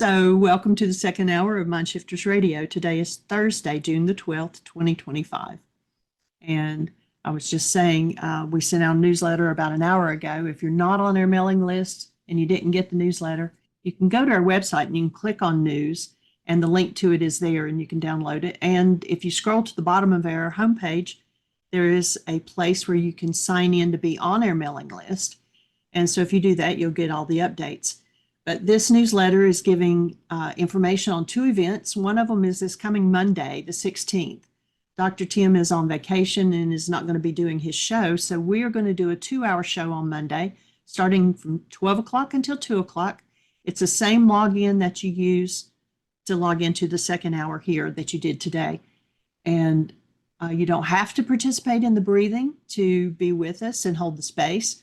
So, welcome to the second hour of Mindshifters Radio. Today is Thursday, June the 12th, 2025. And I was just saying, we sent out a newsletter about an hour ago. If you're not on our mailing list and you didn't get the newsletter, you can go to our website and you can click on news, and the link to it is there and you can download it. And if you scroll to the bottom of our homepage, there is a place where you can sign in to be on our mailing list. And so if you do that, you'll get all the updates. But this newsletter is giving information on two events. One of them is this coming Monday, the 16th. Dr. Tim is on vacation and is not going to be doing his show. So we are going to do a 2-hour show on Monday, starting from 12 o'clock until 2 o'clock. It's the same login that you use to log into the second hour here that you did today. And you don't have to participate in the breathing to be with us and hold the space.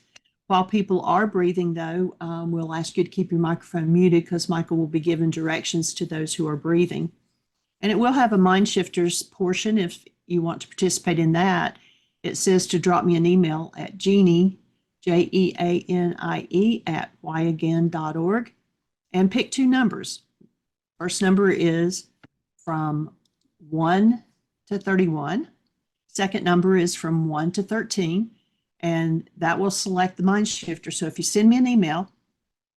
While people are breathing, though, we'll ask you to keep your microphone muted because Michael will be giving directions to those who are breathing. And it will have a Mind Shifters portion if you want to participate in that. It says to drop me an email at Jeanie, Jeanie, at whyagain.org, and pick two numbers. First number is from 1 to 31. Second number is from 1 to 13. And that will select the Mind Shifter. So if you send me an email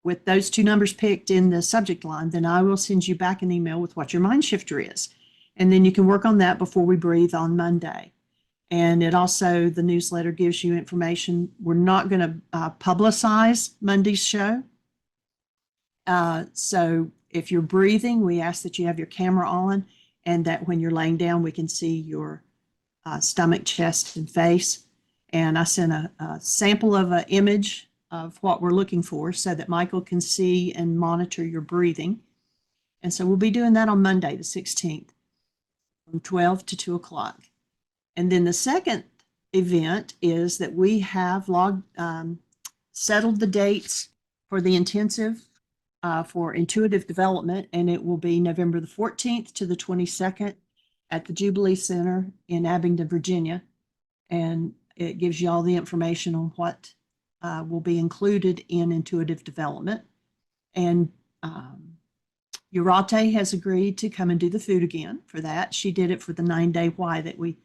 with those two numbers picked in the subject line, then I will send you back an email with what your Mind Shifter is. And then you can work on that before we breathe on Monday. And it also, the newsletter gives you information. We're not going to publicize Monday's show. So if you're breathing, we ask that you have your camera on and that when you're laying down, we can see your stomach, chest, and face. And I sent a sample of an image of what we're looking for so that Michael can see and monitor your breathing. And so we'll be doing that on Monday, the 16th, from 12 to 2 o'clock. And then the second event is that we have settled the dates for the intensive for intuitive development, and it will be November the 14th to the 22nd at the Jubilee Center in Abingdon, Virginia. And it gives you all the information on what will be included in intuitive development. And Urate has agreed to come and do the food again for that. She did it for the 9-day why that we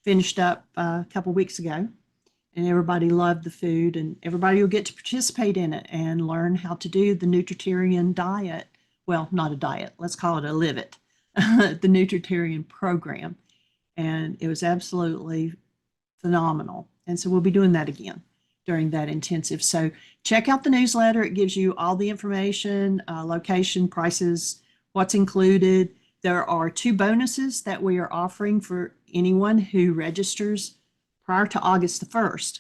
finished up a couple weeks ago. And everybody loved the food, and everybody will get to participate in it and learn how to do the nutritarian diet. Well, not a diet, let's call it a live it, the nutritarian program. And it was absolutely phenomenal. And so we'll be doing that again during that intensive. So check out the newsletter. It gives you all the information, location, prices, what's included. There are 2 bonuses that we are offering for anyone who registers prior to August the 1st.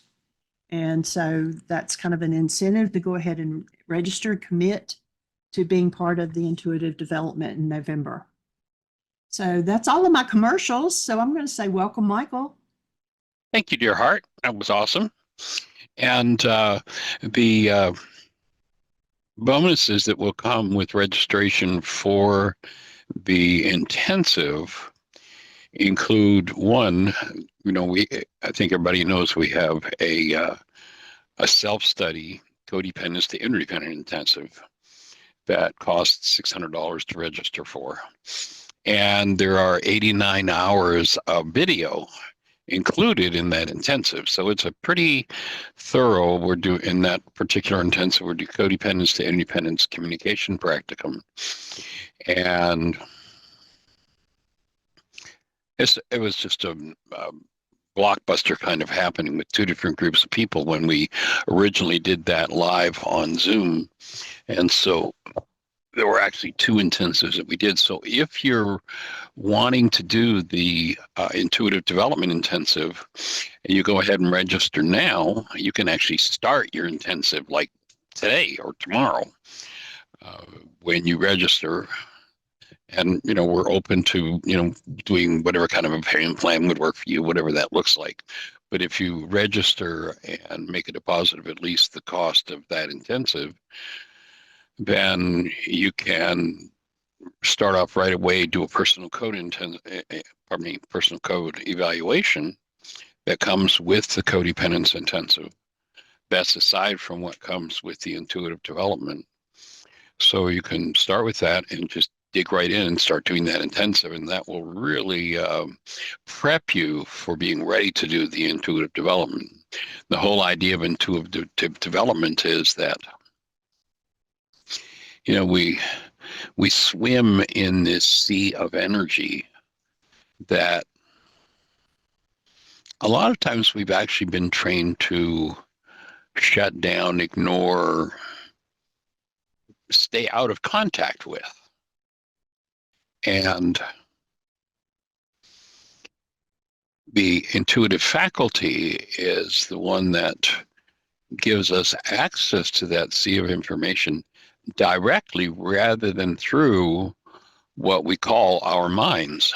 And so that's kind of an incentive to go ahead and register, commit to being part of the intuitive development in November. So that's all of my commercials. So I'm going to say welcome, Michael. Thank you, dear heart. That was awesome. And the bonuses that will come with registration for the intensive include one, I think everybody knows we have a self-study codependence to interdependent intensive that costs $600 to register for. And there are 89 hours of video included in that intensive. So it's a pretty thorough, in that particular intensive, we're doing codependence to independence communication practicum. And it was just a blockbuster kind of happening with 2 different groups of people when we originally did that live on Zoom. And so there were actually 2 intensives that we did. So if you're wanting to do the intuitive development intensive and you go ahead and register now, you can actually start your intensive like today or tomorrow when you register. And, we're open to, doing whatever kind of a payment plan would work for you, whatever that looks like. But if you register and make a deposit of at least the cost of that intensive, then you can start off right away, do a personal code evaluation that comes with the codependence intensive. That's aside from what comes with the intuitive development. So you can start with that and just dig right in and start doing that intensive, and that will really prep you for being ready to do the intuitive development. The whole idea of intuitive development is that, you know, we swim in this sea of energy that a lot of times we've actually been trained to shut down, ignore, stay out of contact with. And the intuitive faculty is the one that gives us access to that sea of information directly rather than through what we call our minds.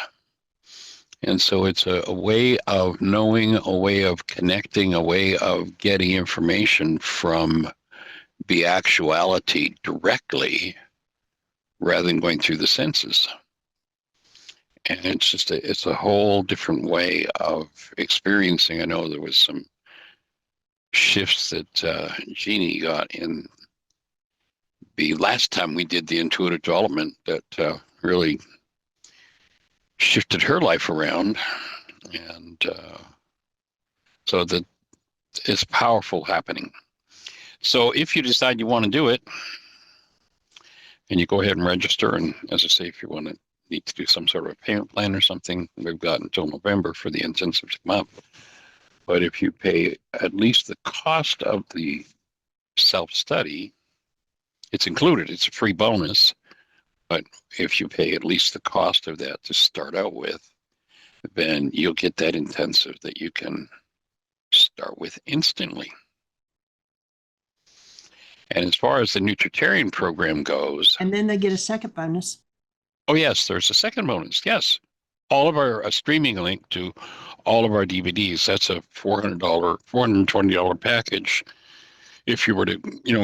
And so it's a way of knowing, a way of connecting, a way of getting information from the actuality directly rather than going through the senses. And it's just it's a whole different way of experiencing. I know there was some shifts that Jeannie got in the last time we did the intuitive development that really shifted her life around. And so that it's powerful happening. So if you decide you want to do it, and you go ahead and register, and as I say, if you want to need to do some sort of a payment plan or something, we've got until November for the intensive to come up. But if you pay at least the cost of the self-study, it's included, it's a free bonus. But if you pay at least the cost of that to start out with, then you'll get that intensive that you can start with instantly. And as far as the Nutritarian program goes... And then they get a second bonus. Oh, yes, there's a second bonus, yes. All of our streaming link to all of our DVDs, that's a $420 package. If you were to,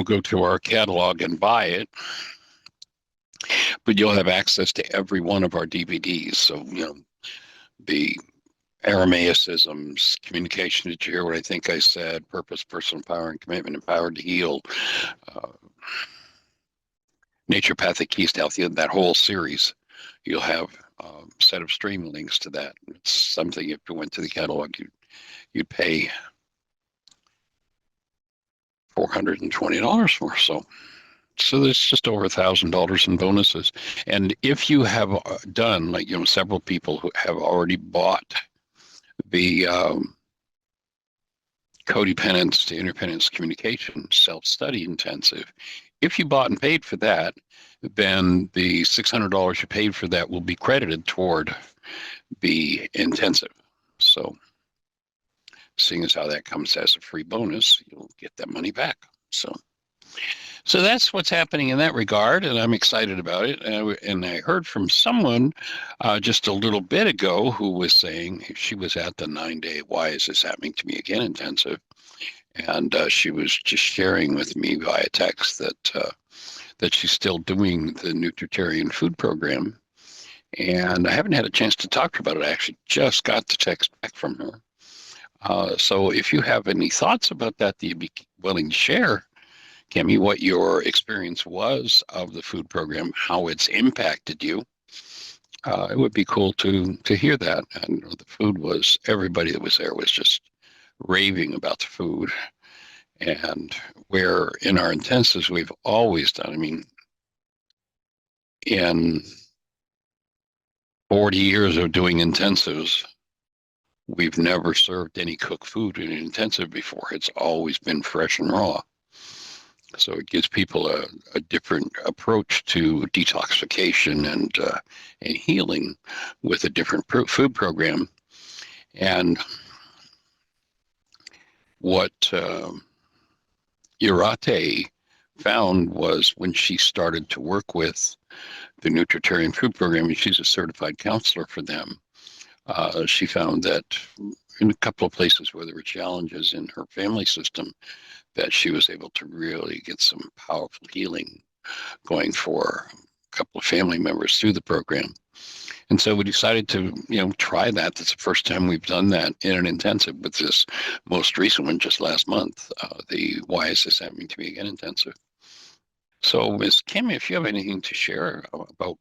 go to our catalog and buy it, but you'll have access to every one of our DVDs. So, the Aramaicisms, communication, did you hear what I think I said? Purpose, personal power, and commitment, empowered to heal. Naturopathic keys to health, that whole series, you'll have a set of streaming links to that. It's something if you went to the catalog, you'd pay $420 for. So there's just over $1,000 in bonuses. And if you have done, several people who have already bought the codependence to interdependence communication self-study intensive, if you bought and paid for that, then the $600 you paid for that will be credited toward the intensive. So seeing as how that comes as a free bonus, you'll get that money back. So that's what's happening in that regard, and I'm excited about it. And I heard from someone just a little bit ago who was saying she was at the 9-day Why Is This Happening to Me Again intensive, and she was just sharing with me via text that she's still doing the Nutritarian food program. And I haven't had a chance to talk to her about it. I actually just got the text back from her. So if you have any thoughts about that you'd be willing to share, Cami, what your experience was of the food program, how it's impacted you, it would be cool to hear that. And the food was, everybody that was there was just raving about the food. And where in our intensives we've always done, in 40 years of doing intensives, we've never served any cooked food in an intensive before. It's always been fresh and raw. So it gives people a different approach to detoxification and healing with a different food program. And what Irate found was when she started to work with the Nutritarian food program, and she's a certified counselor for them, she found that in a couple of places where there were challenges in her family system, that she was able to really get some powerful healing going for a couple of family members through the program. And so we decided to, try that. That's the first time we've done that in an intensive with this most recent one just last month, the Why Is This Happening to Me Again intensive. So, Ms. Kim, if you have anything to share about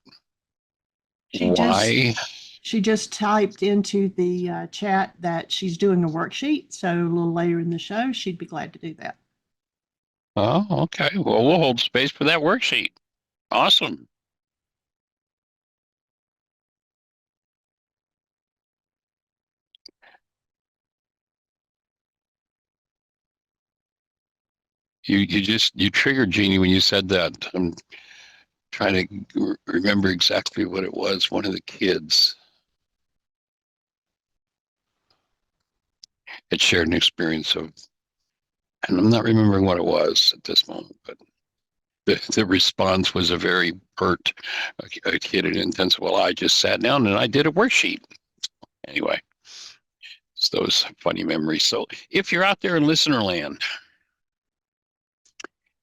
She just why, she just typed into the chat that she's doing a worksheet. So a little later in the show, she'd be glad to do that. oh, okay. Well, we'll hold space for that worksheet. Awesome. You triggered Jeannie when you said that. I'm trying to remember exactly what it was. One of the kids had shared an experience of, and I'm not remembering what it was at this moment, but the response was a very pert, a kid in intensive. Well, I just sat down and I did a worksheet. Anyway, it's those funny memories. So if you're out there in listener land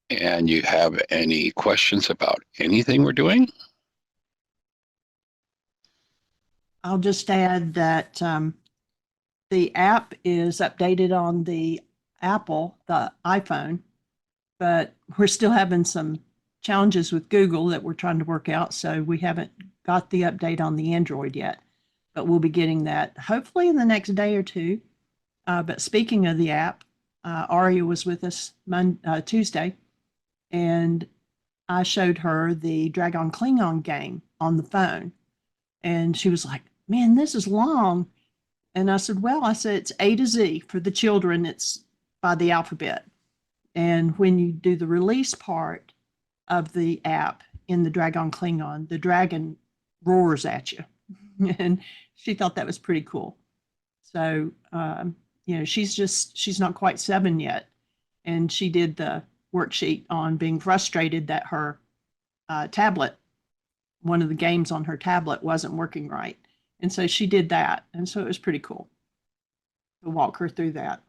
and you have any questions about anything we're doing, I'll just add that the app is updated on the the iPhone, but we're still having some challenges with Google that we're trying to work out. So we haven't got the update on the Android yet, but we'll be getting that hopefully in the next day or two. But speaking of the app, Aria was with us Tuesday, and I showed her the Dragon Klingon game on the phone. And she was like, man, this is long. And I said, well, I said, it's A to Z for the children. It's by the alphabet. And when you do the release part of the app in the Dragon Klingon, the dragon roars at you. And she thought that was pretty cool. So, she's not quite 7 yet. And she did the worksheet on being frustrated that her tablet, one of the games on her tablet wasn't working right. And so she did that. And so it was pretty cool to walk her through that.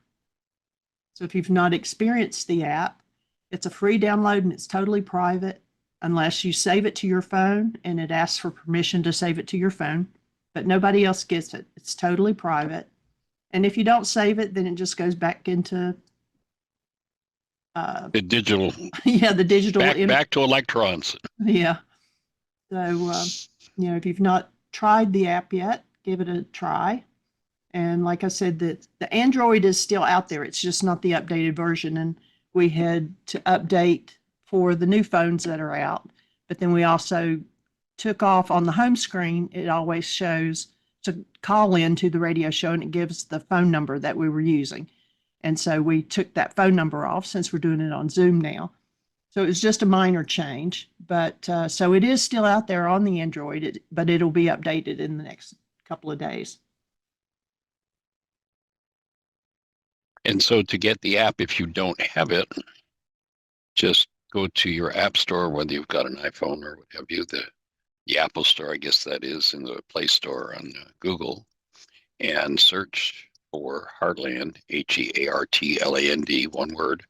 So if you've not experienced the app, it's a free download and it's totally private unless you save it to your phone, and it asks for permission to save it to your phone, but nobody else gets it. It's totally private. And if you don't save it, then it just goes back into the digital, the digital back to electrons. Yeah. So, if you've not tried the app yet, give it a try. And like I said, the Android is still out there. It's just not the updated version. And we had to update for the new phones that are out. But then we also took off on the home screen. It always shows to call in to the radio show, and it gives the phone number that we were using. And so we took that phone number off since we're doing it on Zoom now. So it was just a minor change, but so it is still out there on the Android, but it'll be updated in the next couple of days. And so to get the app, if you don't have it, just go to your app store, whether you've got an iPhone or what have you, the Apple Store, I guess that is, in the Play Store on Google, and search for Heartland, Heartland, one word,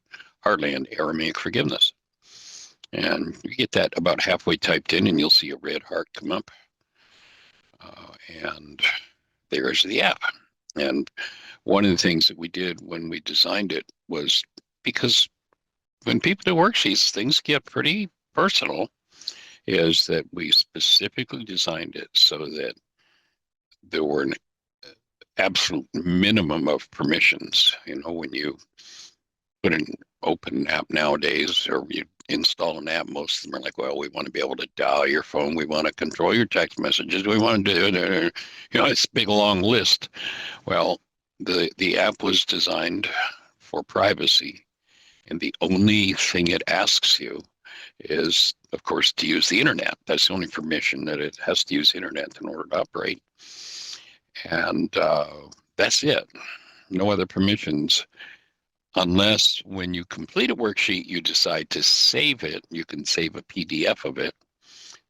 Heartland Aramaic Forgiveness. And you get that about halfway typed in, and you'll see a red heart come up. And there's the app. And one of the things that we did when we designed it was, because when people do worksheets, things get pretty personal, is that we specifically designed it so that there were an absolute minimum of permissions. When you put an open app nowadays, or you install an app, most of them are like, well, we want to be able to dial your phone, we want to control your text messages, we want to do, it's a big long list. Well, the app was designed for privacy, and the only thing it asks you is, of course, to use the internet. That's the only permission, that it has to use internet in order to operate. And that's it. No other permissions, unless when you complete a worksheet, you decide to save it. You can save a PDF of it.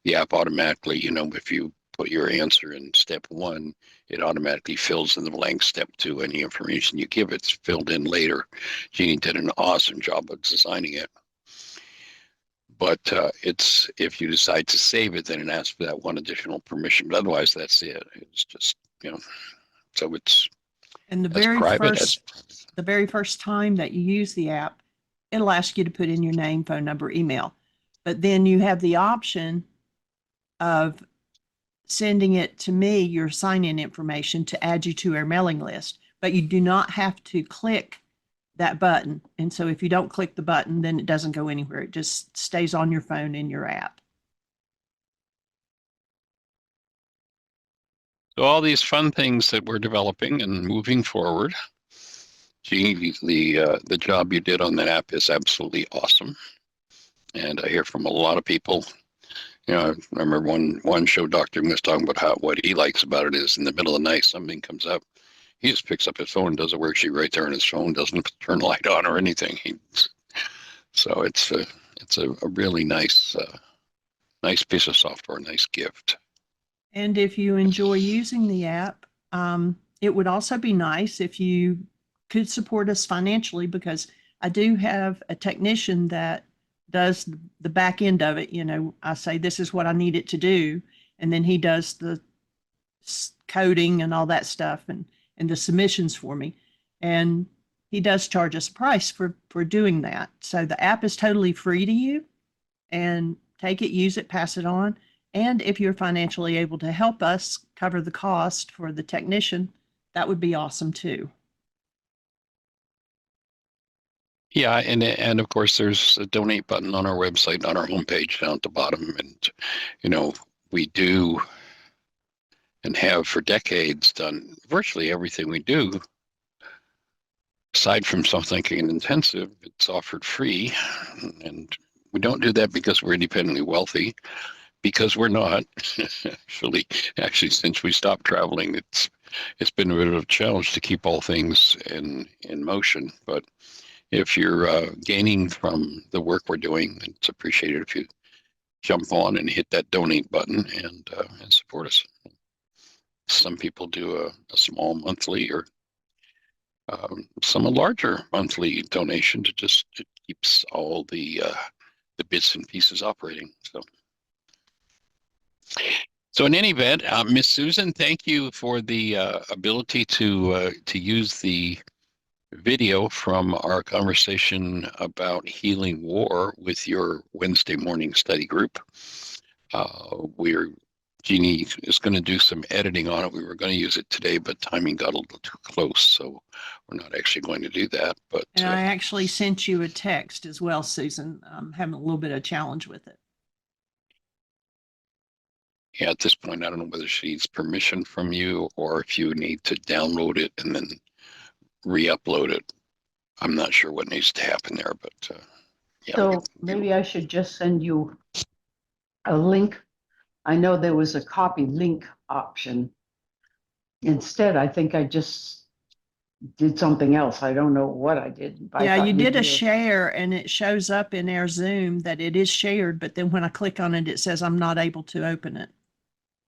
The app automatically, if you put your answer in step 1, it automatically fills in the blank. Step 2, any information you give, it's filled in later. Jeannie did an awesome job of designing it. But if you decide to save it, then it asks for that one additional permission. But otherwise, that's it. It's just, so it's And as private the very first time that you use the app, it'll ask you to put in your name, phone number, email. but then you have the option of sending it to me, your sign-in information, to add you to our mailing list. But you do not have to click that button. And so if you don't click the button, then it doesn't go anywhere. It just stays on your phone in your app. So all these fun things that we're developing and moving forward. Gee, the job you did on that app is absolutely awesome. And I hear from a lot of people. You know, I remember one show Dr. was talking about what he likes about it is in the middle of the night, something comes up. He just picks up his phone, does a worksheet right there on his phone, doesn't turn the light on or anything. So it's a really nice piece of software, nice gift. And if you enjoy using the app, it would also be nice if you could support us financially, because I do have a technician that does the back end of it. You know, I say, this is what I need it to do. And then he does the coding and all that stuff and the submissions for me. And he does charge us a price for doing that. So the app is totally free to you, and take it, use it, pass it on. And if you're financially able to help us cover the cost for the technician, that would be awesome too. Yeah, and of course there's a donate button on our website, on our homepage down at the bottom. And, you know, we do and have for decades done virtually everything we do. Aside from something intensive, it's offered free. And we don't do that because we're independently wealthy, because we're not. Actually, since we stopped traveling, it's been a bit of a challenge to keep all things in motion. But if you're gaining from the work we're doing, it's appreciated if you jump on and hit that donate button and support us. Some people do a small monthly or some a larger monthly donation it keeps all the bits and pieces operating. So in any event, Miss Susan, thank you for the ability to use the video from our conversation about healing war with your Wednesday morning study group. Jeannie is going to do some editing on it. We were going to use it today, but timing got a little too close, so we're not actually going to do that. But and I actually sent you a text as well, Susan. I'm having a little bit of challenge with it. Yeah, at this point, I don't know whether she needs permission from you or if you need to download it and then re-upload it. I'm not sure what needs to happen there, but yeah. So maybe I should just send you a link. I know there was a copy link option. Instead, I think I just did something else. I don't know what I did. Yeah, you did a share and it shows up in our Zoom that it is shared, but then when I click on it, it says I'm not able to open it.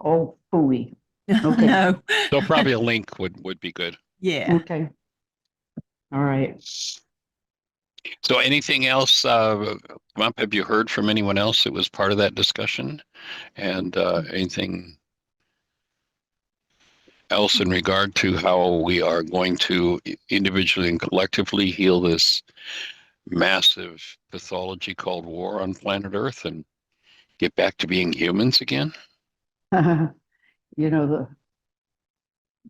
Oh, phooey. Okay. No. So probably a link would be good. Yeah. Okay. All right. So anything else come up? Have you heard from anyone else that was part of that discussion? And anything else in regard to how we are going to individually and collectively heal this massive pathology called war on planet Earth and get back to being humans again? You know, the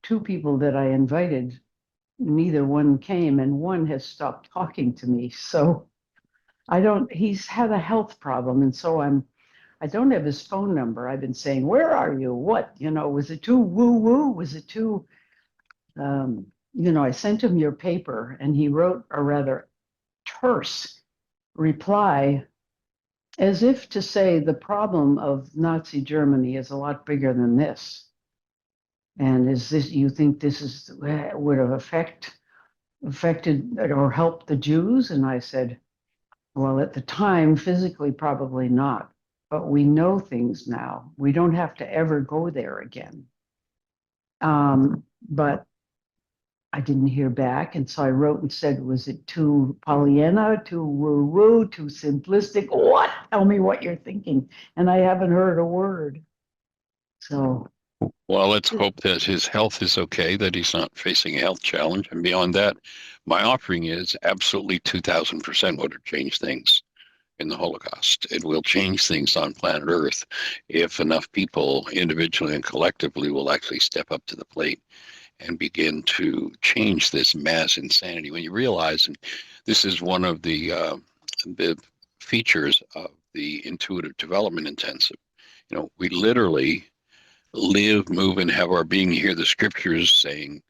two people that I invited, neither one came, and one has stopped talking to me. So he's had a health problem. And so I don't have his phone number. I've been saying, where are you? What, was it too woo-woo? Was it too, I sent him your paper and he wrote a rather terse reply as if to say the problem of Nazi Germany is a lot bigger than this. And you think this would have affected or helped the Jews? And I said, well, at the time, physically, probably not. But we know things now. We don't have to ever go there again. But I didn't hear back. And so I wrote and said, was it too Pollyanna, too woo-woo, too simplistic? What? Tell me what you're thinking. And I haven't heard a word. So. Well, let's hope that his health is okay, that he's not facing a health challenge. And beyond that, my offering is absolutely 2,000% would have changed things. in the Holocaust. It will change things on planet Earth if enough people, individually and collectively, will actually step up to the plate and begin to change this mass insanity. When you realize, and this is one of the features of the intuitive development intensive, we literally live, move, and have our being. You hear the scriptures saying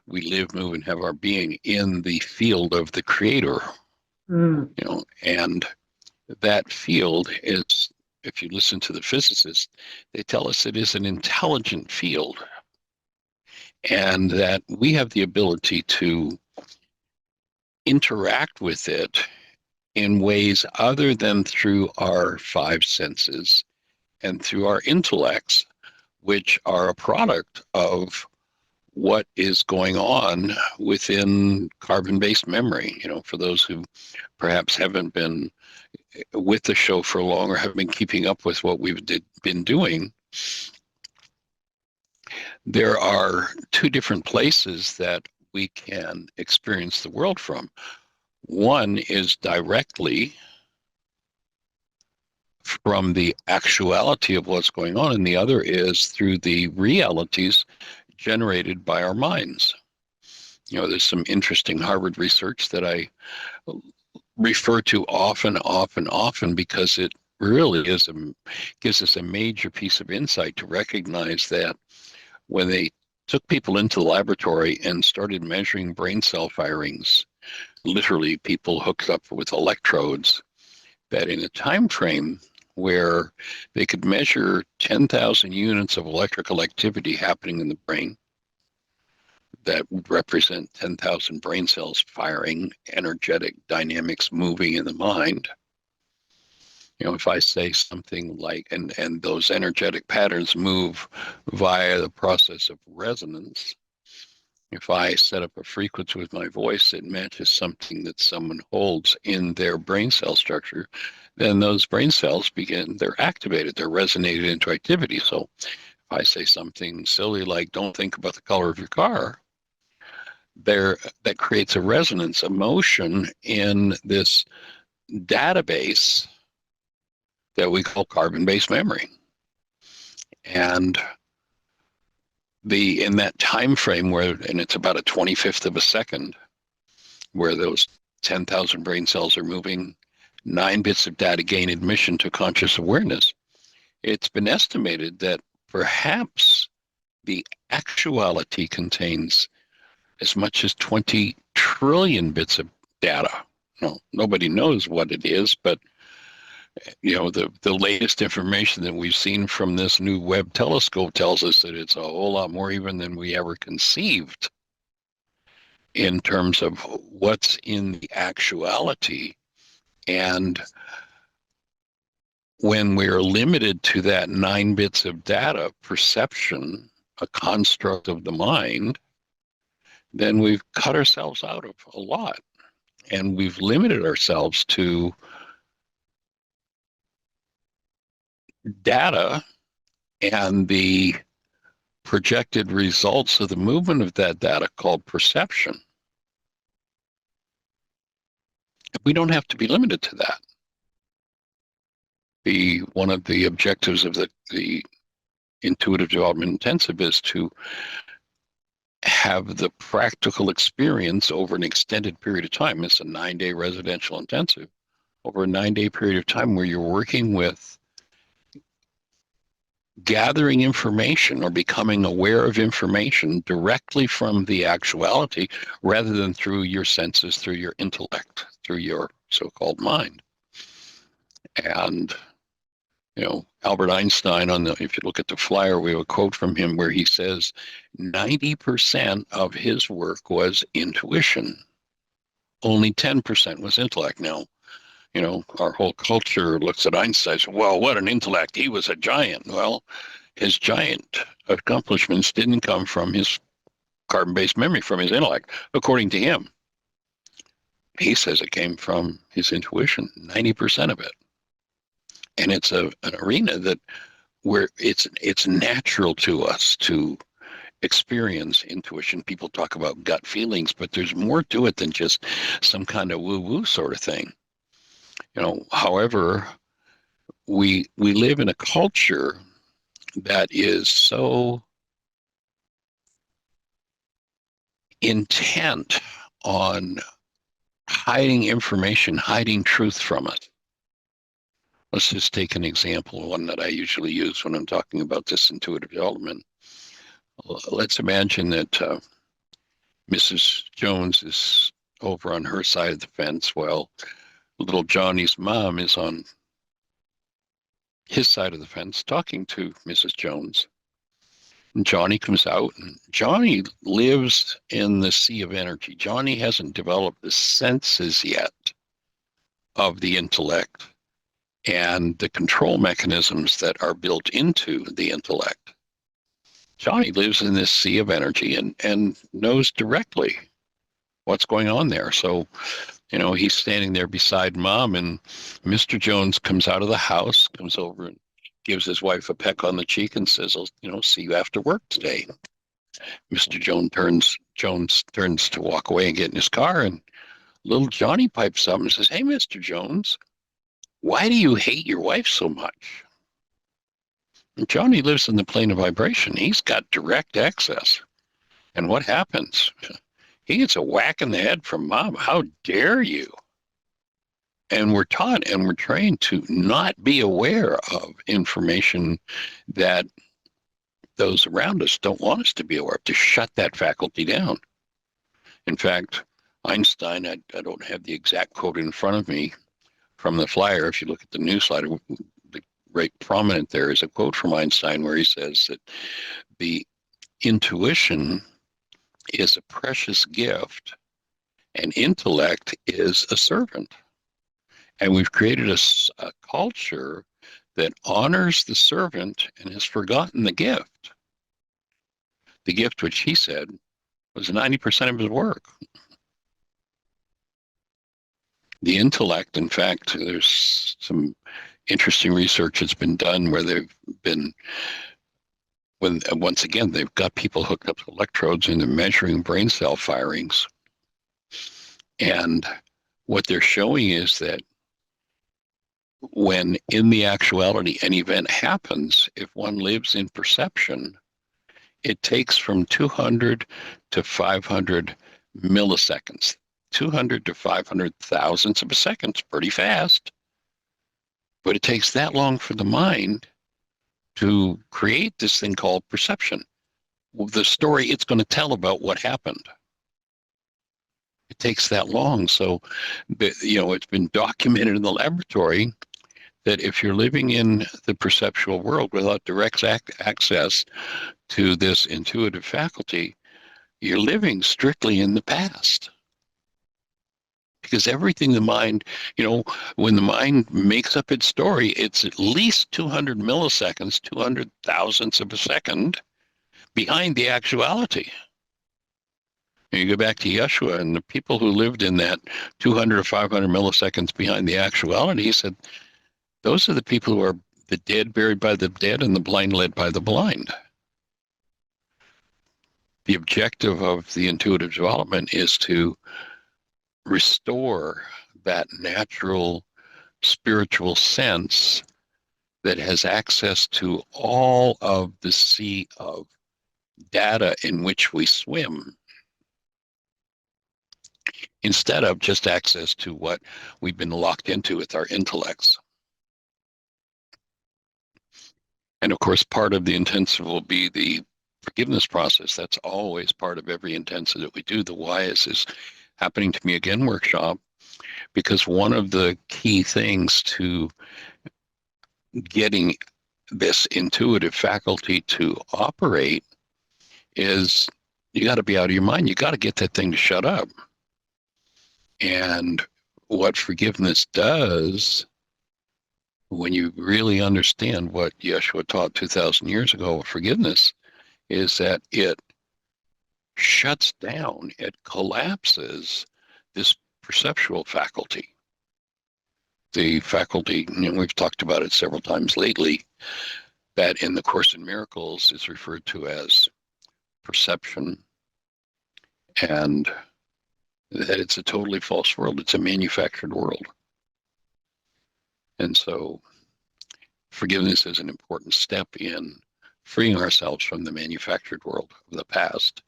we live, move, and have our being in the field of the Creator. And that field is, if you listen to the physicists, they tell us it is an intelligent field, and that we have the ability to interact with it in ways other than through our five senses and through our intellects, which are a product of what is going on within carbon-based memory. For those who perhaps haven't been with the show for long or have been keeping up with what we've been doing, there are two different places that we can experience the world from. One is directly from the actuality of what's going on, and the other is through the realities generated by our minds. There's some interesting Harvard research that I refer to often because it really gives us a major piece of insight to recognize that when they took people into the laboratory and started measuring brain cell firings, literally people hooked up with electrodes, that in a time frame where they could measure 10,000 units of electrical activity happening in the brain, that would represent 10,000 brain cells firing, energetic dynamics moving in the mind. If I say something like, and those energetic patterns move via the process of resonance. If I set up a frequency with my voice, it matches something that someone holds in their brain cell structure, then those brain cells they're activated, they're resonated into activity. So if I say something silly like, don't think about the color of your car, that creates a resonance, emotion in this database that we call carbon-based memory. And in that time frame and it's about a 25th of a second, where those 10,000 brain cells are moving, 9 bits of data gain admission to conscious awareness, it's been estimated that perhaps the actuality contains as much as 20 trillion bits of data. Nobody knows what it is, but the latest information that we've seen from this new Webb telescope tells us that it's a whole lot more even than we ever conceived in terms of what's in the actuality. And when we're limited to that 9 bits of data, perception, a construct of the mind, then we've cut ourselves out of a lot. And we've limited ourselves to data and the projected results of the movement of that data called perception. We don't have to be limited to that. One of the objectives of the intuitive development intensive is to have the practical experience over an extended period of time. It's a 9-day residential intensive over a 9-day period of time where you're working with gathering information or becoming aware of information directly from the actuality rather than through your senses, through your intellect, through your so-called mind. And Albert Einstein, if you look at the flyer, we have a quote from him where he says 90% of his work was intuition. Only 10% was intellect. Now, our whole culture looks at Einstein and says, well, what an intellect. He was a giant. Well, his giant accomplishments didn't come from his carbon-based memory, from his intellect, according to him. He says it came from his intuition, 90% of it. And it's an arena that where it's natural to us to experience intuition. People talk about gut feelings, but there's more to it than just some kind of woo-woo sort of thing. However, we live in a culture that is so intent on hiding information, hiding truth from us. Let's just take an example, one that I usually use when I'm talking about this intuitive development. Let's imagine that Mrs. Jones is over on her side of the fence while little Johnny's mom is on his side of the fence talking to Mrs. Jones. And Johnny comes out, and Johnny lives in the sea of energy. Johnny hasn't developed the senses yet of the intellect and the control mechanisms that are built into the intellect. Johnny lives in this sea of energy and knows directly what's going on there. So, he's standing there beside Mom, and Mr. Jones comes out of the house, comes over and gives his wife a peck on the cheek and says, see you after work today. Mr. Jones turns to walk away and get in his car, and little Johnny pipes up and says, "Hey, Mr. Jones, why do you hate your wife so much?" And Johnny lives in the plane of vibration. He's got direct access. And what happens? He gets a whack in the head from Mom. How dare you? And we're taught and we're trained to not be aware of information that those around us don't want us to be aware of, to shut that faculty down. In fact, Einstein, I don't have the exact quote in front of me from the flyer. If you look at the newsletter, right prominent there is a quote from Einstein where he says that the intuition is a precious gift and intellect is a servant. And we've created a culture that honors the servant and has forgotten the gift. The gift, which he said was 90% of his work. The intellect, in fact, there's some interesting research that's been done where once again, they've got people hooked up to electrodes and they're measuring brain cell firings. And what they're showing is that when in the actuality an event happens, if one lives in perception, it takes from 200 to 500 milliseconds. 200 to 500 thousandths of a second. It's pretty fast. But it takes that long for the mind to create this thing called perception. The story it's going to tell about what happened. It takes that long. So, it's been documented in the laboratory that if you're living in the perceptual world without direct access to this intuitive faculty, you're living strictly in the past. Because everything the mind, when the mind makes up its story, it's at least 200 milliseconds, 200 thousandths of a second behind the actuality. And you go back to Yeshua and the people who lived in that 200 or 500 milliseconds behind the actuality, he said, those are the people who are the dead buried by the dead and the blind led by the blind. The objective of the intuitive development is to restore that natural spiritual sense that has access to all of the sea of data in which we swim, instead of just access to what we've been locked into with our intellects. And of course, part of the intensive will be the forgiveness process. That's always part of every intensive that we do. The Why is happening to me again workshop, because one of the key things to getting this intuitive faculty to operate is you got to be out of your mind. You got to get that thing to shut up. And what forgiveness does, when you really understand what Yeshua taught 2,000 years ago of forgiveness, is that it shuts down, it collapses this perceptual faculty. The faculty, we've talked about it several times lately, that in the Course in Miracles is referred to as perception, and that it's a totally false world. It's a manufactured world. And so forgiveness is an important step in freeing ourselves from the manufactured world of the past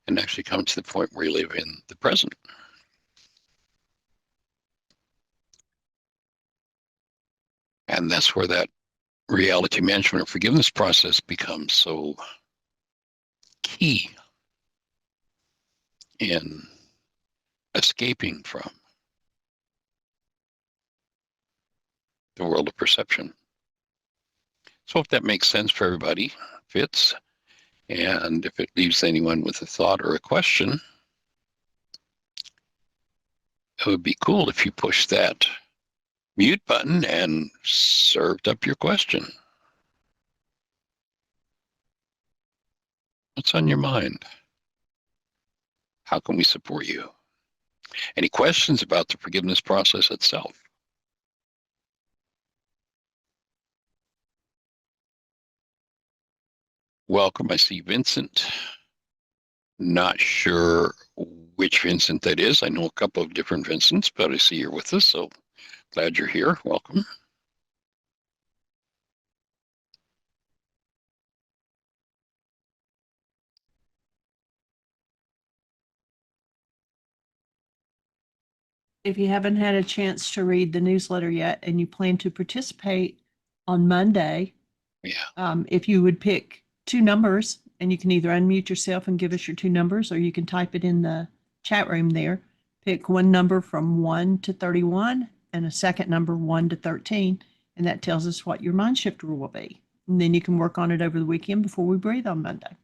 and actually come to the point where we live in the present. And that's where that reality management or forgiveness process becomes so key in escaping from the world of perception. So if that makes sense for everybody, fits, and if it leaves anyone with a thought or a question, it would be cool if you push that mute button and served up your question. What's on your mind? How can we support you? Any questions about the forgiveness process itself? Welcome. I see Vincent. Not sure which Vincent that is. I know a couple of different Vincents, but I see you're with us, so glad you're here. Welcome. If you haven't had a chance to read the newsletter yet and you plan to participate on Monday, if you would pick two numbers, and you can either unmute yourself and give us your two numbers, or you can type it in the chat room there. Pick one number from 1 to 31 and a second number 1 to 13, and that tells us what your mind shifter will be. And then you can work on it over the weekend before we breathe on Monday.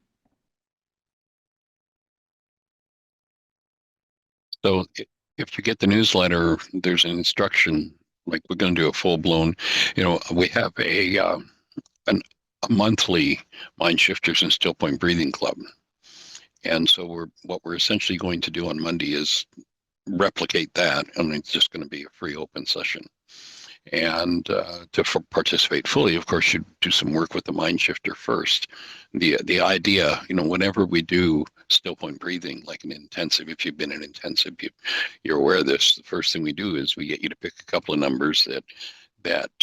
So if you get the newsletter, there's an instruction, like we're going to do a full-blown, we have a monthly Mind Shifters and Still Point Breathing Club. And so what we're essentially going to do on Monday is replicate that, and it's just going to be a free open session. And to participate fully, of course, you do some work with the mind shifter first. The idea, whenever we do still point breathing, like an intensive, if you've been in intensive, you're aware of this. The first thing we do is we get you to pick a couple of numbers that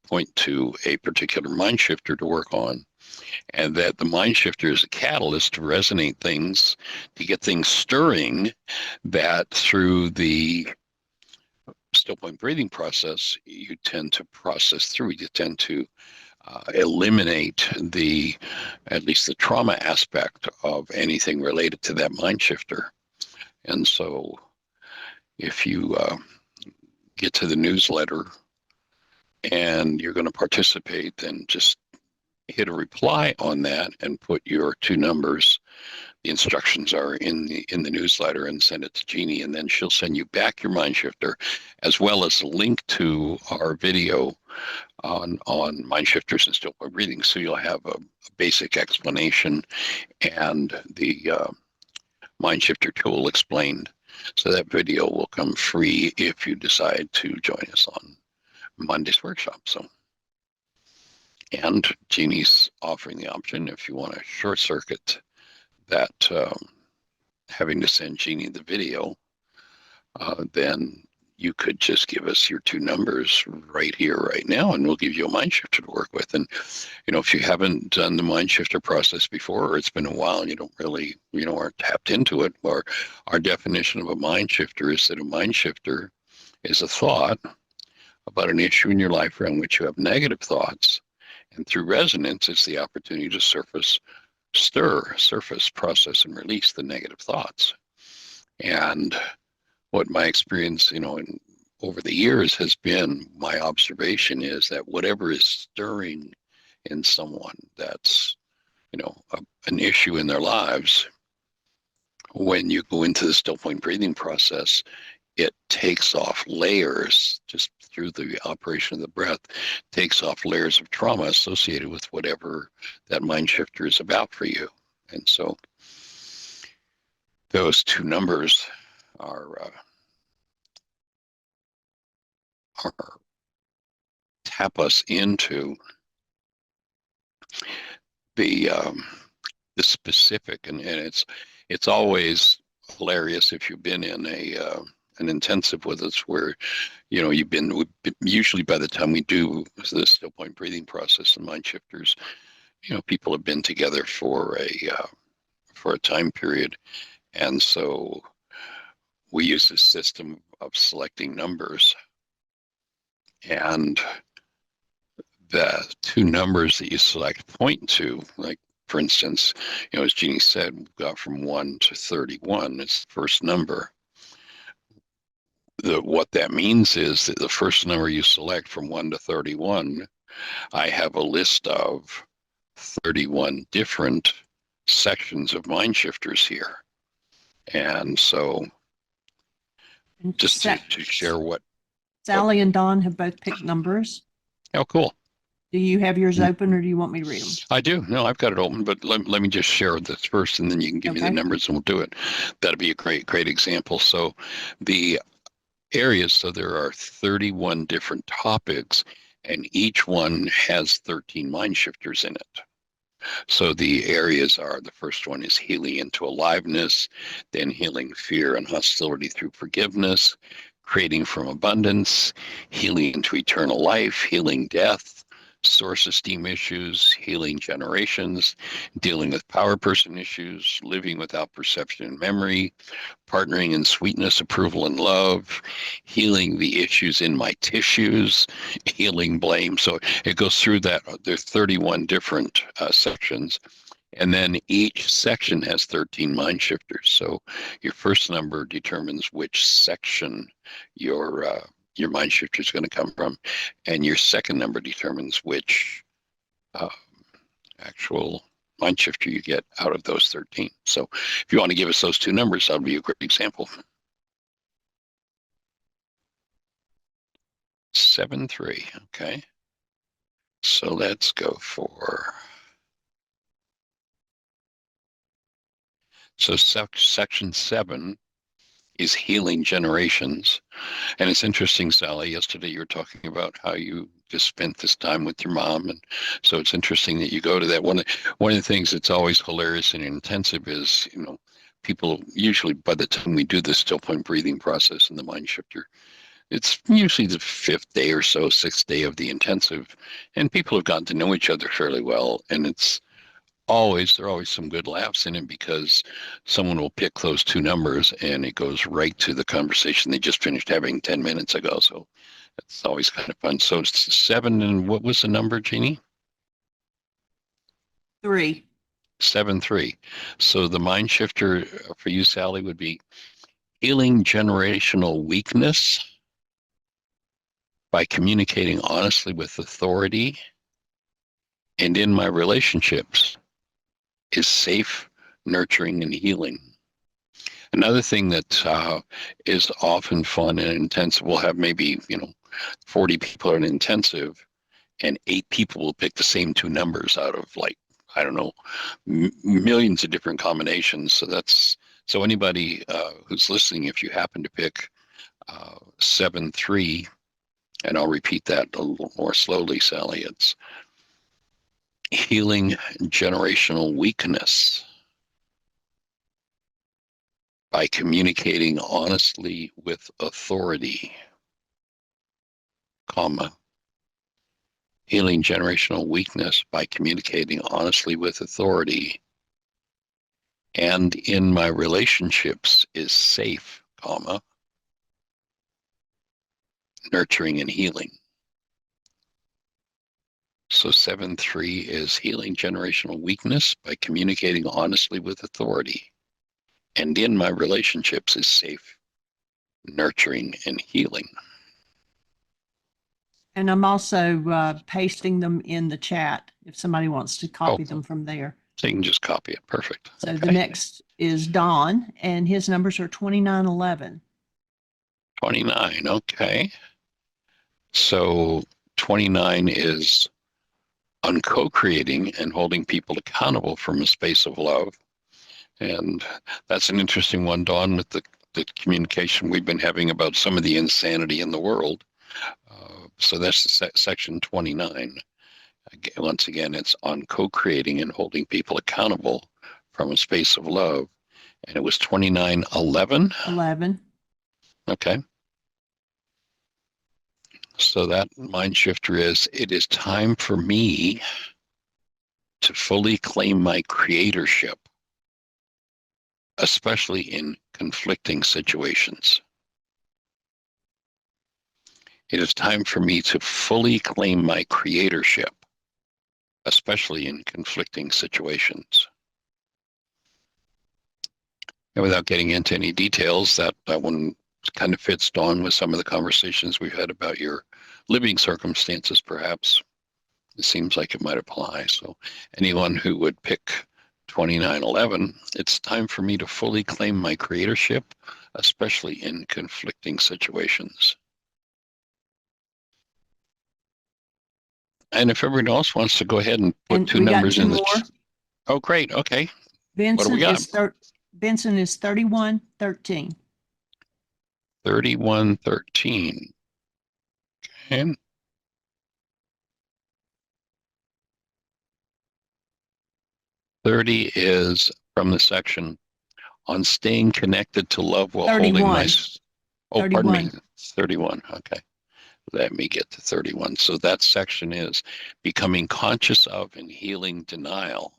point to a particular mind shifter to work on, and that the mind shifter is a catalyst to resonate things, to get things stirring, that through the still point breathing process, you tend to process through, you tend to eliminate at least the trauma aspect of anything related to that mind shifter. And so if you get to the newsletter and you're going to participate, then just hit a reply on that and put your two numbers. The instructions are in the newsletter, and send it to Jeannie, and then she'll send you back your mind shifter, as well as a link to our video on mind shifters and still point breathing. So you'll have a basic explanation and the mind shifter tool explained. So that video will come free if you decide to join us on Monday's workshop. And Jeannie's offering the option, if you want to short circuit that having to send Jeannie the video, then you could just give us your two numbers right here, right now, and we'll give you a mind shifter to work with. And, if you haven't done the mind shifter process before, or it's been a while and you don't really, aren't tapped into it, or our definition of a mind shifter is that a mind shifter is a thought about an issue in your life around which you have negative thoughts. And through resonance, it's the opportunity to surface, process, and release the negative thoughts. And what my experience, over the years has been, my observation is that whatever is stirring in someone that's, an issue in their lives, when you go into the still point breathing process, it takes off layers just through the operation of the breath, takes off layers of trauma associated with whatever that mind shifter is about for you. And so those two numbers are tap us into the specific, and it's always hilarious if you've been in a an intensive with us where, we've been usually by the time we do the still point breathing process and mind shifters, people have been together for a time period. And so we use this system of selecting numbers, and the two numbers that you select point to, like, for instance, as Jeannie said, we've got from 1 to 31. It's the first number. What that means is that the first number you select from 1 to 31, I have a list of 31 different sections of mind shifters here. And so And just to share what. Sally and Don have both picked numbers. Oh, cool. Do you have yours open, or do you want me to read them? I do. No, I've got it open, but let me just share this first, and then you can give me the numbers and we'll do it. That'd be a great example. So the areas, so there are 31 different topics, and each one has 13 mind shifters in it. So the areas are, the first one is healing into aliveness, then healing fear and hostility through forgiveness, creating from abundance, healing into eternal life, healing death, source esteem issues, healing generations, dealing with power person issues, living without perception and memory, partnering in sweetness, approval, and love, healing the issues in my tissues, healing blame. So it goes through that. There's 31 different sections. And then each section has 13 mind shifters. So your first number determines which section your mind shifter is going to come from, and your second number determines which actual mind shifter you get out of those 13. So if you want to give us those two numbers, that would be a great example. 7-3. Okay. So let's go for. So section 7 is healing generations. And it's interesting, Sally, yesterday you were talking about how you just spent this time with your mom. And so it's interesting that you go to that. One of the things that's always hilarious and intensive is, people usually, by the time we do the still point breathing process and the mind shifter, it's usually the 5th day or so, 6th day of the intensive. And people have gotten to know each other fairly well. And there are always some good laughs in it, because someone will pick those two numbers and it goes right to the conversation they just finished having 10 minutes ago. So it's always kind of fun. So it's 7, and what was the number, Jeannie? 3. 7-3. So the mind shifter for you, Sally, would be healing generational weakness by communicating honestly with authority and in my relationships is safe, nurturing, and healing. Another thing that is often fun and intensive, we'll have maybe 40 people in an intensive, and 8 people will pick the same two numbers out of, like, I don't know, millions of different combinations. So anybody who's listening, if you happen to pick 7-3, and I'll repeat that a little more slowly, Sally, it's healing generational weakness by communicating honestly with authority, healing generational weakness by communicating honestly with authority, and in my relationships is safe, nurturing and healing. So 7-3 is healing generational weakness by communicating honestly with authority, and in my relationships is safe, nurturing, and healing. And I'm also pasting them in the chat if somebody wants to copy them from there. So you can just copy it. Perfect. So the next is Don, and his numbers are 2911. 29. Okay. So 29 is on co-creating and holding people accountable from a space of love. And that's an interesting one, Dawn, with the communication we've been having about some of the insanity in the world. So that's section 29. Once again, it's on co-creating and holding people accountable from a space of love. And it was 2911. 11. Okay. So that mind shifter is, it is time for me to fully claim my creatorship, especially in conflicting situations. It is time for me to fully claim my creatorship, especially in conflicting situations. And without getting into any details, that one kind of fits, Dawn, with some of the conversations we've had about your living circumstances, perhaps. It seems like it might apply. So anyone who would pick 2911, it's time for me to fully claim my creatorship, especially in conflicting situations. And if everyone else wants to go ahead and put And two we got numbers two in the more. Oh, great. Okay. What do we Vincent got? is Vincent is 3113. 3113. Okay. "30" is from the section on staying connected to love while holding my. 31. Oh, pardon me. 31. 31. Okay. Let me get to 31. So that section is becoming conscious of and healing denial.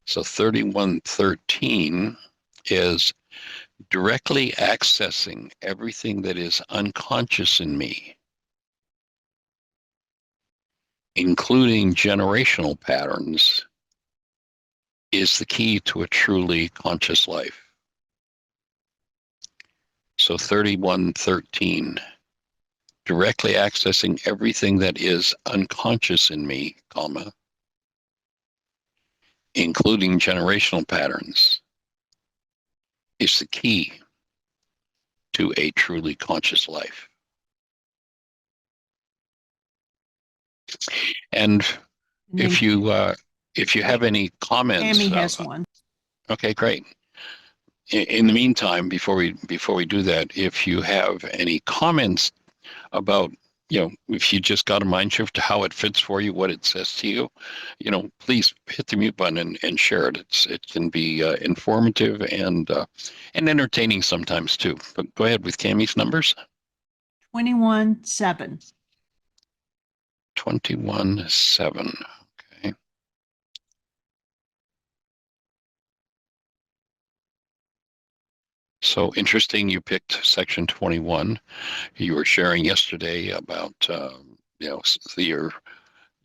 So 3113 is directly accessing everything that is unconscious in me, including generational patterns, is the key to a truly conscious life. So 3113, directly accessing everything that is unconscious in me, comma, including generational patterns, is the key to a truly conscious life. And And if you have any comments, Tammy has one. okay, great. In the meantime, before we do that, if you have any comments about, if you just got a mind shift, how it fits for you, what it says to you, please hit the mute button and share it. It can be informative and entertaining sometimes too. But go ahead with Cammie's numbers. 21-7. 21-7. Okay. So interesting, you picked section 21. You were sharing yesterday about your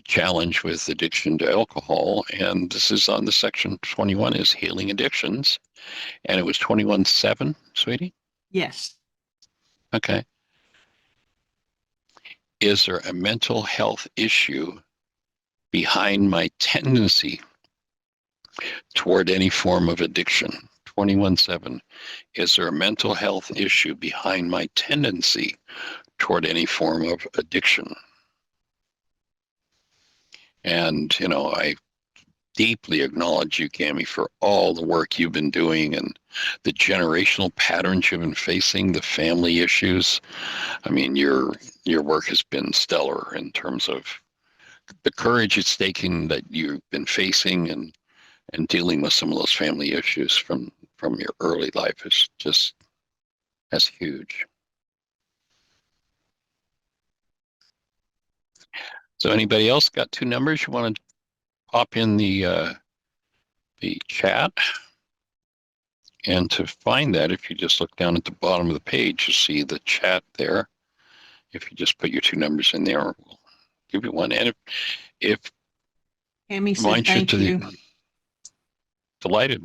challenge with addiction to alcohol, and this is on the section 21 is healing addictions, and it was 21-7, sweetie. Yes. Okay. Is there a mental health issue behind my tendency toward any form of addiction? 21-7. Is there a mental health issue behind my tendency toward any form of addiction? And, I deeply acknowledge you, Cammie, for all the work you've been doing and the generational patterns you've been facing, the family issues. I mean, your work has been stellar in terms of the courage it's taken that you've been facing and dealing with some of those family issues from your early life is just as huge. So anybody else got two numbers you want to pop in the chat? And to find that, if you just look down at the bottom of the page, you see the chat there. If you just put your two numbers in there, we'll give you one. And if Tammy said mind shift thank you. Delighted.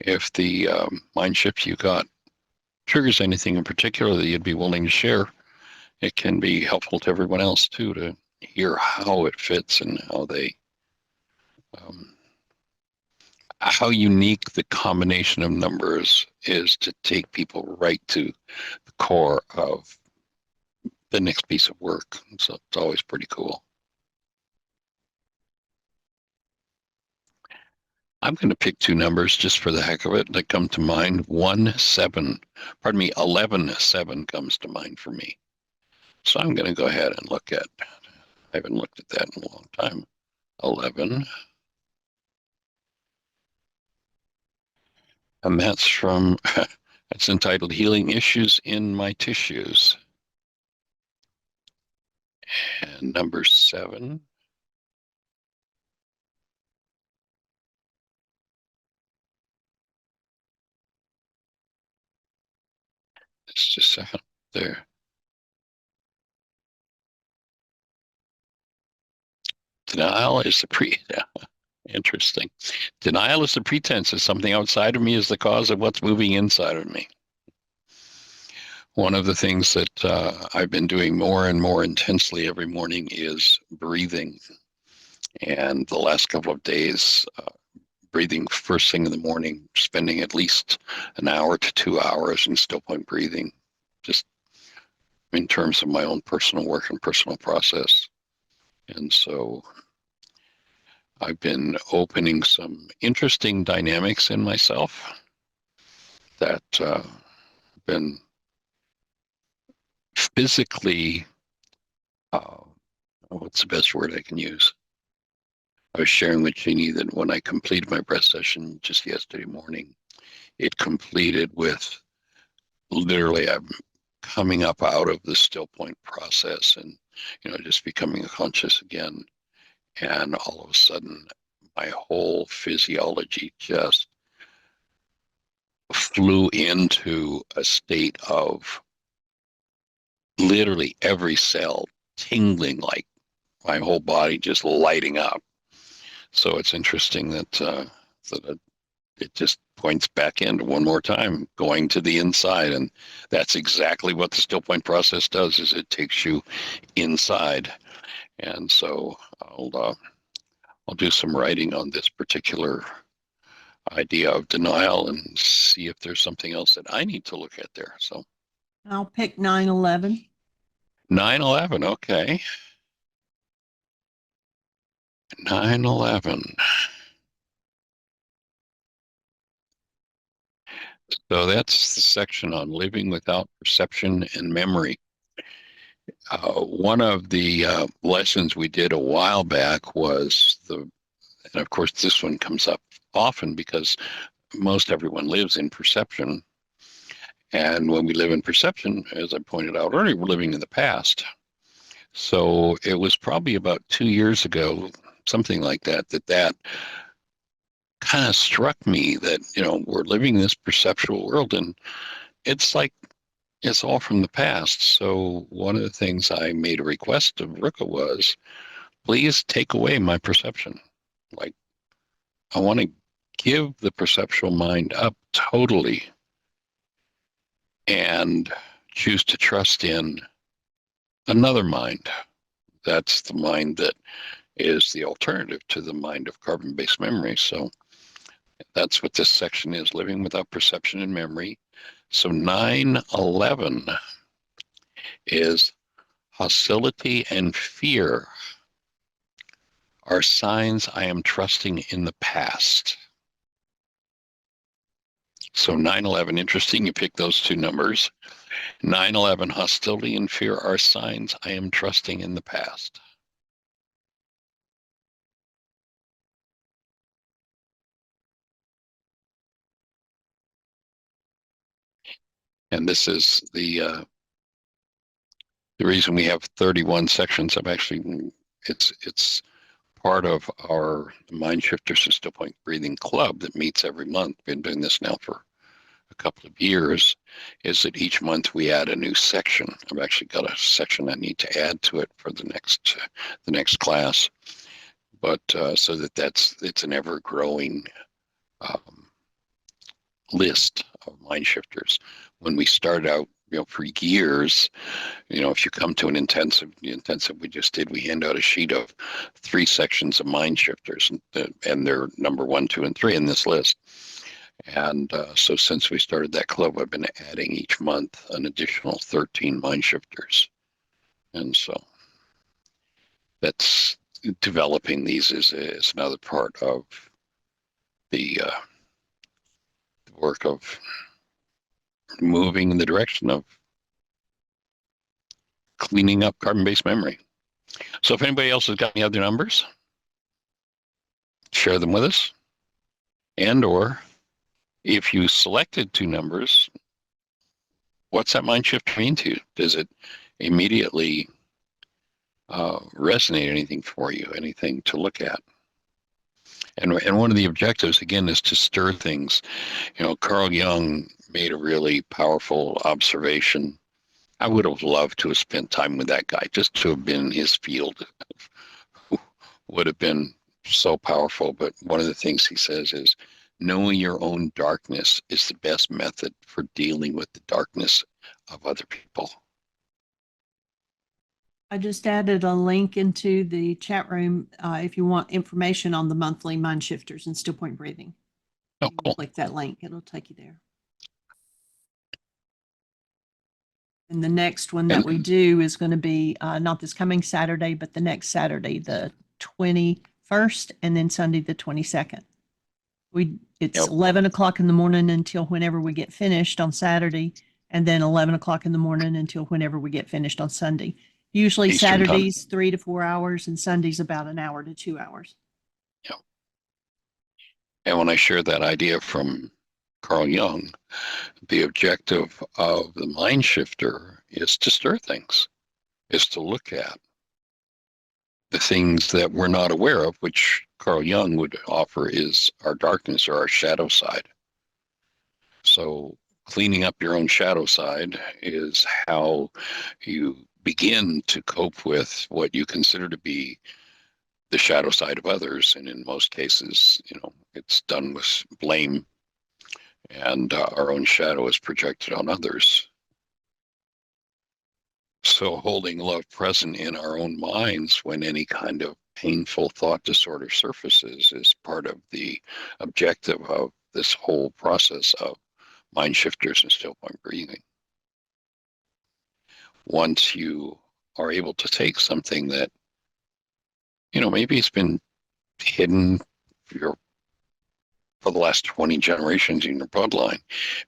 If the mind shift you got triggers anything in particular that you'd be willing to share, it can be helpful to everyone else too to hear how it fits and how unique the combination of numbers is to take people right to the core of the next piece of work. So it's always pretty cool. I'm going to pick two numbers just for the heck of it that come to mind. 11-7 comes to mind for me. So I'm going to go ahead and look at, I haven't looked at that in a long time. 11. And that's from It's entitled Healing Issues in My Tissues. And number 7. It's just a second there. Denial is interesting. Denial is the pretense that something outside of me is the cause of what's moving inside of me. One of the things that I've been doing more and more intensely every morning is breathing. And the last couple of days, breathing first thing in the morning, spending at least an hour to 2 hours in still point breathing, just in terms of my own personal work and personal process. And so I've been opening some interesting dynamics in myself that been physically, what's the best word I can use? I was sharing with Jeannie that when I completed my breath session just yesterday morning, it completed with literally I'm coming up out of the still point process and, just becoming conscious again. And all of a sudden, my whole physiology just flew into a state of literally every cell tingling, like my whole body just lighting up. So it's interesting that it just points back into one more time, going to the inside. And that's exactly what the still point process does, is it takes you inside. And so I'll do some writing on this particular idea of denial and see if there's something else that I need to look at there. So I'll pick 9/11. 9/11, okay. 9/11. So that's the section on living without perception and memory. One of the lessons we did a while back was and of course this one comes up often because most everyone lives in perception. And when we live in perception, as I pointed out earlier, we're living in the past. So it was probably about 2 years ago, something like that kind of struck me that, we're living in this perceptual world and it's like it's all from the past. So one of the things I made a request of Rika was, please take away my perception. Like, I want to give the perceptual mind up totally and choose to trust in another mind. That's the mind that is the alternative to the mind of carbon-based memory. So that's what this section is, living without perception and memory. So 9/11 is hostility and fear are signs I am trusting in the past. So 9/11, interesting, you pick those two numbers. 9/11, hostility and fear are signs I am trusting in the past. And this is the reason we have 31 sections. It's part of our Mind Shifters and Still Point Breathing Club that meets every month. Been doing this now for a couple of years, is that each month we add a new section. I've actually got a section I need to add to it for the next class, but so it's an ever-growing list of mind shifters. When we start out, for years, if you come to the intensive we just did, we hand out a sheet of 3 sections of mind shifters, and they're number 1, 2, and 3 in this list. And so since we started that club, I've been adding each month an additional 13 mind shifters. And so that's developing these is another part of the work of moving in the direction of cleaning up carbon-based memory. So if anybody else has got any other numbers, share them with us. And or if you selected 2 numbers, what's that mind shift mean to you? Does it immediately resonate anything for you, anything to look at? And one of the objectives, again, is to stir things. Carl Jung made a really powerful observation. I would have loved to have spent time with that guy, just to have been in his field. Would have been so powerful. But one of the things he says is, knowing your own darkness is the best method for dealing with the darkness of other people. I just added a link into the chat room if you want information on the monthly mind shifters and still point breathing. Oh, cool. Click that link, it'll take you there. And the next one that we do is going to be not this coming Saturday, but the next Saturday, the 21st, and then Sunday, the 22nd. It's 11 o'clock in the morning until whenever we get finished on Saturday, and then 11 o'clock in the morning until whenever we get finished on Sunday. Usually Eastern Saturdays, 3 to 4 hours, and Sundays about an hour to 2 hours. Yeah. And when I shared that idea from Carl Jung, the objective of the mind shifter is to stir things, is to look at the things that we're not aware of, which Carl Jung would offer is our darkness or our shadow side. So cleaning up your own shadow side is how you begin to cope with what you consider to be the shadow side of others. And in most cases, it's done with blame, and our own shadow is projected on others. So holding love present in our own minds when any kind of painful thought disorder surfaces is part of the objective of this whole process of mind shifters and still point breathing. Once you are able to take something that, maybe it's been hidden for the last 20 generations in your bloodline,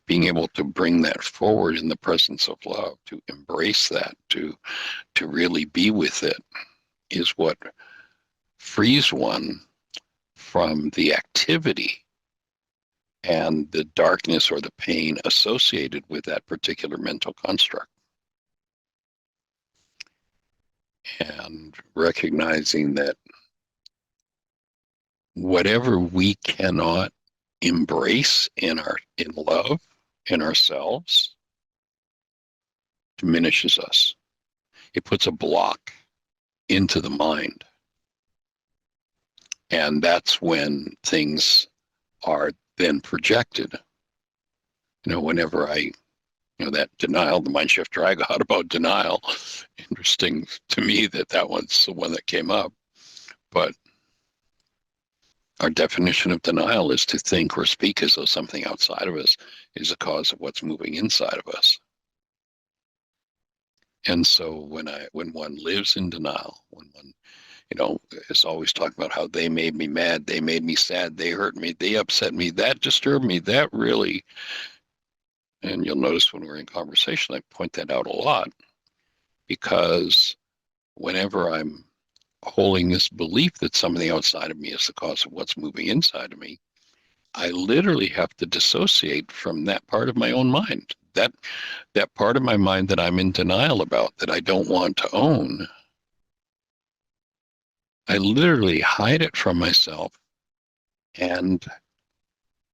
being able to bring that forward in the presence of love, to embrace that, to really be with it, is what frees one from the activity and the darkness or the pain associated with that particular mental construct. And recognizing that whatever we cannot embrace in love, in ourselves, diminishes us. It puts a block into the mind. And that's when things are then projected. Whenever that denial, the mind shifter I got about denial, interesting to me that one's the one that came up. But our definition of denial is to think or speak as though something outside of us is the cause of what's moving inside of us. And so when one lives in denial, when one, is always talking about how they made me mad, they made me sad, they hurt me, they upset me, that disturbed me, that really, and you'll notice when we're in conversation, I point that out a lot, because whenever I'm holding this belief that something outside of me is the cause of what's moving inside of me, I literally have to dissociate from that part of my own mind, that part of my mind that I'm in denial about, that I don't want to own. I literally hide it from myself. And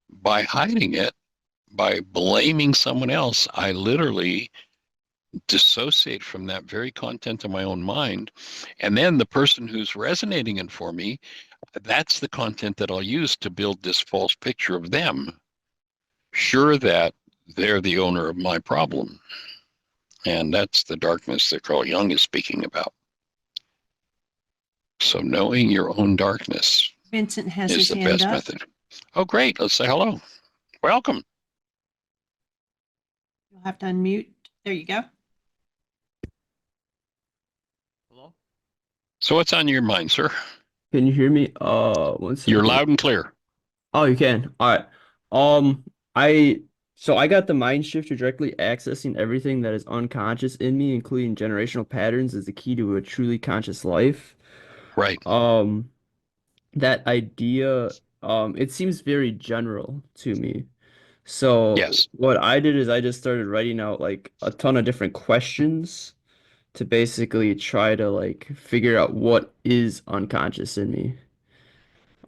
by hiding it, by blaming someone else, I literally dissociate from that very content of my own mind. And then the person who's resonating it for me, that's the content that I'll use to build this false picture of them, sure that they're the owner of my problem. And that's the darkness that Carl Jung is speaking about. So knowing your own darkness Vincent has is his the hand best up. method. Oh, great. Let's say hello. Welcome. You'll have to unmute. There you go. Hello? So what's on your mind, sir? Can you hear me? One second. You're loud and clear. Oh, you can. All right. I got the mind shifter directly accessing everything that is unconscious in me, including generational patterns, as the key to a truly conscious life. Right. That idea, it seems very general to me. So Yes. what I did is I just started writing out like a ton of different questions to basically try to like figure out what is unconscious in me.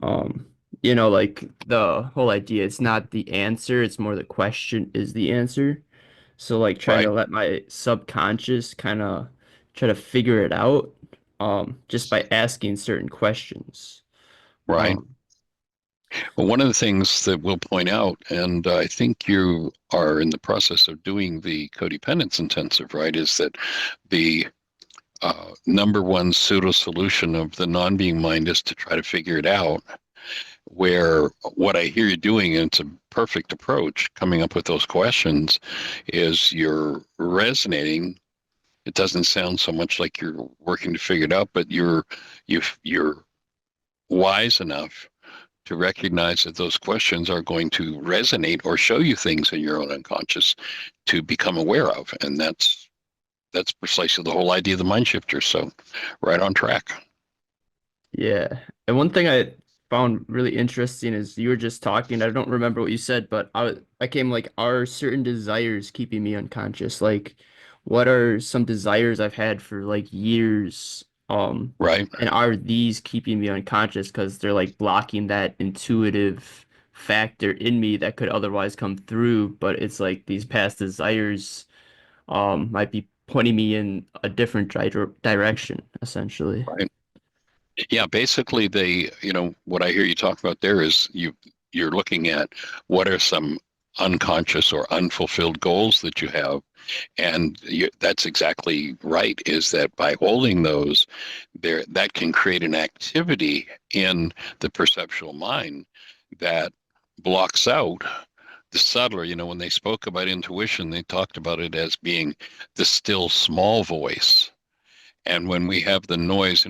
Um, like the whole idea, it's not the answer, it's more the question is the answer. So like trying to Right. let my subconscious kind of try to figure it out, just by asking certain questions. Right. Um, Well, one of the things that we'll point out, and I think you are in the process of doing the codependence intensive, right, is that the number one pseudo solution of the non-being mind is to try to figure it out. Where what I hear you doing, and it's a perfect approach, coming up with those questions, is you're resonating. It doesn't sound so much like you're working to figure it out, but you're wise enough to recognize that those questions are going to resonate or show you things in your own unconscious to become aware of. And that's precisely the whole idea of the mind shifter. So right on track. yeah. And one thing I found really interesting is you were just talking, I don't remember what you said, but I came like, are certain desires keeping me unconscious? Like, what are some desires I've had for like years? Right. And are these keeping me unconscious because they're like blocking that intuitive factor in me that could otherwise come through, but it's like these past desires might be pointing me in a different direction, essentially. Right. Yeah, basically what I hear you talk about there is you're looking at what are some unconscious or unfulfilled goals that you have. And that's exactly right, is that by holding those there, that can create an activity in the perceptual mind that blocks out the subtler. When they spoke about intuition, they talked about it as being the still small voice. And when we have the noise,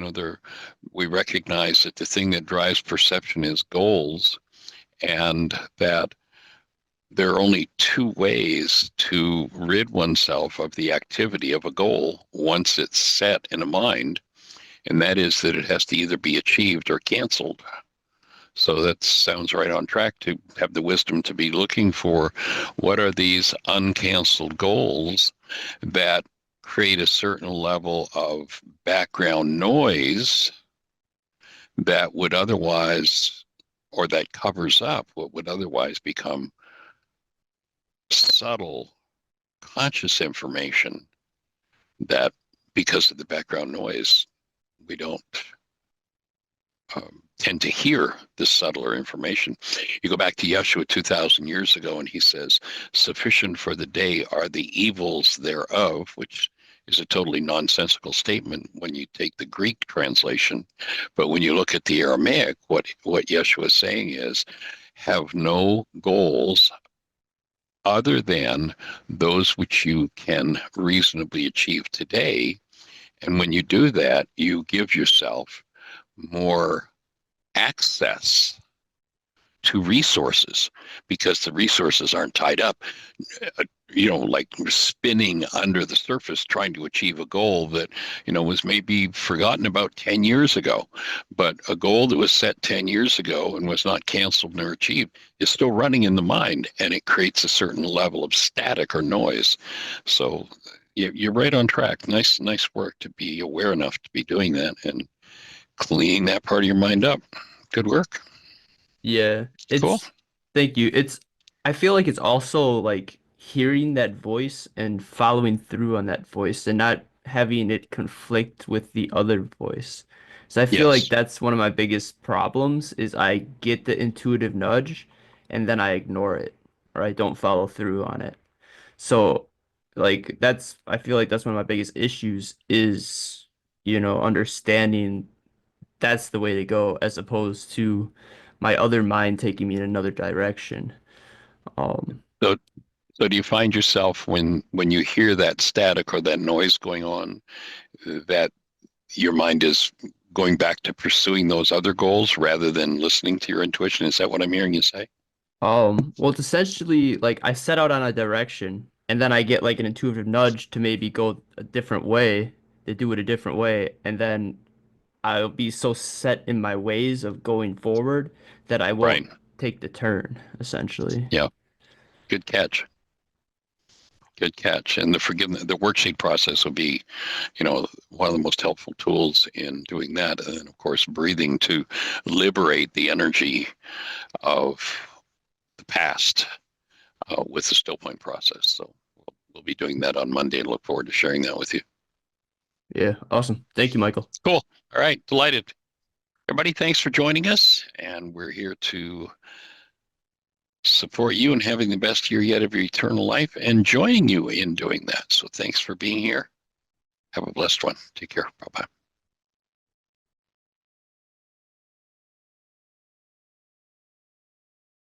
we recognize that the thing that drives perception is goals, and that there are only two ways to rid oneself of the activity of a goal once it's set in a mind, and that is that it has to either be achieved or canceled. So that sounds right on track to have the wisdom to be looking for what are these uncanceled goals that create a certain level of background noise that would otherwise, or that covers up what would otherwise become subtle conscious information that, because of the background noise, we don't tend to hear the subtler information. You go back to Yeshua 2,000 years ago, and he says, "Sufficient for the day are the evils thereof," which is a totally nonsensical statement when you take the Greek translation. But when you look at the Aramaic, what Yeshua is saying is, have no goals other than those which you can reasonably achieve today. And when you do that, you give yourself more access to resources because the resources aren't tied up, like spinning under the surface trying to achieve a goal that, was maybe forgotten about 10 years ago. But a goal that was set 10 years ago and was not canceled nor achieved is still running in the mind, and it creates a certain level of static or noise. So you're right on track. Nice work to be aware enough to be doing that and cleaning that part of your mind up. Good work. Yeah, Cool. thank you. I feel like it's also like hearing that voice and following through on that voice and not having it conflict with the other voice. So I feel like Yes. that's one of my biggest problems is I get the intuitive nudge and then I ignore it or I don't follow through on it. So like I feel like that's one of my biggest issues is, understanding that's the way to go as opposed to my other mind taking me in another direction. Um, So, so do you find yourself when you hear that static or that noise going on, that your mind is going back to pursuing those other goals rather than listening to your intuition? Is that what I'm hearing you say? well, it's essentially like I set out on a direction and then I get like an intuitive nudge to maybe go a different way, to do it a different way, and then I'll be so set in my ways of going forward that I Right. won't take the turn, essentially. Yeah. Good catch. Good catch. And the forgiveness, the worksheet process will be, one of the most helpful tools in doing that. And then, of course, breathing to liberate the energy of the past with the still point process. So we'll be doing that on Monday and look forward to sharing that with you. Yeah, awesome. Thank you, Michael. Cool. All right. Delighted. Everybody, thanks for joining us. And we're here to support you in having the best year yet of your eternal life and joining you in doing that. So thanks for being here. Have a blessed one. Take care. Bye-bye.